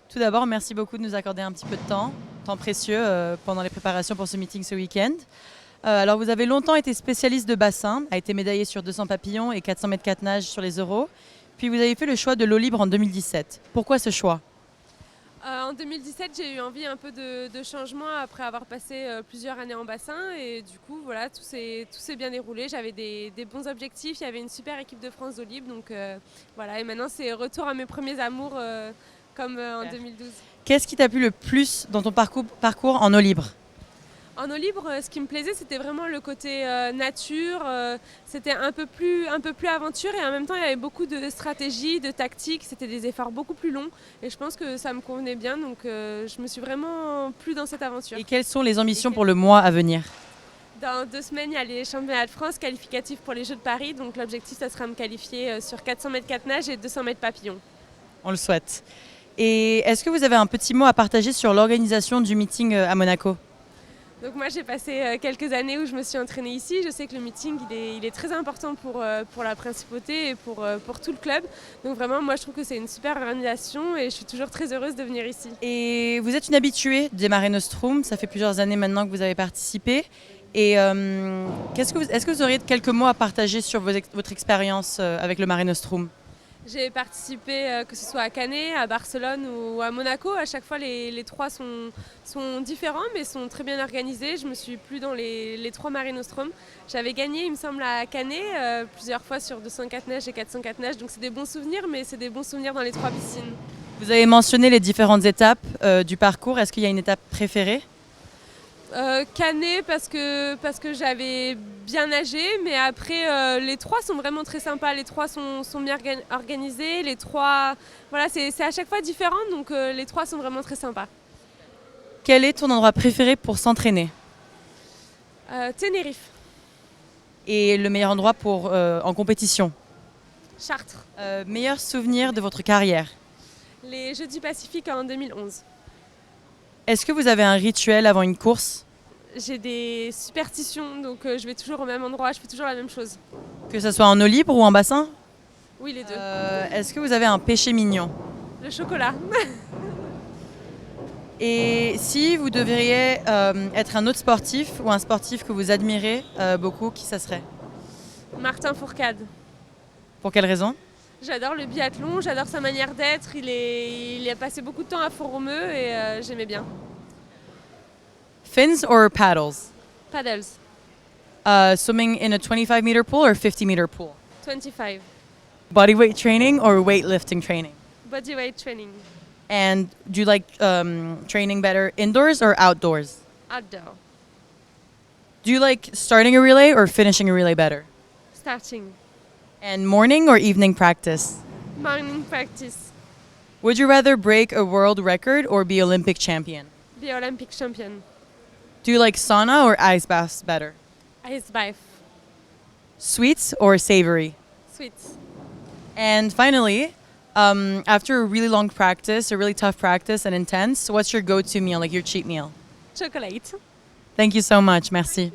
Tout d'abord, merci beaucoup de nous accorder un petit peu de temps précieux pendant les préparations pour ce meeting ce week-end. Alors, vous avez longtemps été spécialiste de bassin, a été médaillé sur 200 papillons et 400 mètres 4 nages sur les Euros. Puis vous avez fait le choix de l'eau libre en 2017. Pourquoi ce choix? En 2017, j'ai eu envie un peu de changement après avoir passé plusieurs années en bassin et du coup, voilà, tout s'est bien déroulé. J'avais des bons objectifs, il y avait une super équipe de France d'eau libre, donc voilà. Et maintenant, c'est retour à mes premiers amours comme en 2012. Qu'est-ce qui t'a plu le plus dans ton parcours en eau libre? En eau libre, ce qui me plaisait, c'était vraiment le côté nature. C'était un peu plus aventure et en même temps, il y avait beaucoup de stratégie, de tactique. C'était des efforts beaucoup plus longs et je pense que ça me convenait bien. Donc, je me suis vraiment plu dans cette aventure. Et quelles sont les ambitions pour le mois à venir? Dans 2 semaines, il y a les championnats de France qualificatifs pour les Jeux de Paris. Donc, l'objectif, ça sera de me qualifier sur 400 mètres 4 nages et 200 mètres papillon. On le souhaite. Et est-ce que vous avez un petit mot à partager sur l'organisation du meeting à Monaco? Donc moi j'ai passé quelques années où je me suis entraînée ici. Je sais que le meeting il est très important pour la principauté et pour tout le club. Donc vraiment moi je trouve que c'est une super organisation et je suis toujours très heureuse de venir ici. Et vous êtes une habituée des Mare Nostrum, ça fait plusieurs années maintenant que vous avez participé. Et est-ce que vous auriez quelques mots à partager sur votre expérience avec le Mare Nostrum? J'ai participé que ce soit à Canet, à Barcelone ou à Monaco. À chaque fois les trois sont différents mais sont très bien organisés. Je me suis plu dans les 3 Mare Nostrum. J'avais gagné il me semble à Canet plusieurs fois sur 204 nages et 404 nages. Donc c'est des bons souvenirs mais c'est des bons souvenirs dans les 3 piscines. Vous avez mentionné les différentes étapes du parcours. Est-ce qu'il y a une étape préférée? Canet parce que j'avais bien nagé, mais après les 3 sont vraiment très sympas, les 3 sont bien organisés, les 3, voilà, c'est à chaque fois différent, donc les 3 sont vraiment très sympas. Quel est ton endroit préféré pour s'entraîner? Tenerife, Et le meilleur endroit pour en compétition? Chartres, Meilleur souvenir de votre carrière? les Jeux du Pacifique en 2011. Est-ce que vous avez un rituel avant une course? J'ai des superstitions, donc je vais toujours au même endroit, je fais toujours la même chose. Que ce soit en eau libre ou en bassin? Oui, les deux. Est-ce que vous avez un péché mignon? Le chocolat. Et si vous devriez être un autre sportif ou un sportif que vous admirez beaucoup, qui ça serait? Martin Fourcade. Pour quelle raison? J'adore le biathlon, j'adore sa manière d'être. Il a passé beaucoup de temps à Font-Romeu et j'aimais bien. Fins or paddles? Paddles, Swimming in a 25-meter pool or 50-meter pool? 25. Bodyweight training or weightlifting training? Bodyweight training, And do you like training better indoors or outdoors? outdoor. Do you like starting a relay or finishing a relay better? Starting, And morning or evening practice? morning practice. Would you rather break a world record or be Olympic champion? Be Olympic champion. Do you like sauna or ice baths better? Ice bath, Sweets or savory? sweet. And finally, after a really long practice, a really tough practice and intense, what's your go-to meal, like your cheat meal? Chocolate. Thank you so much. Merci.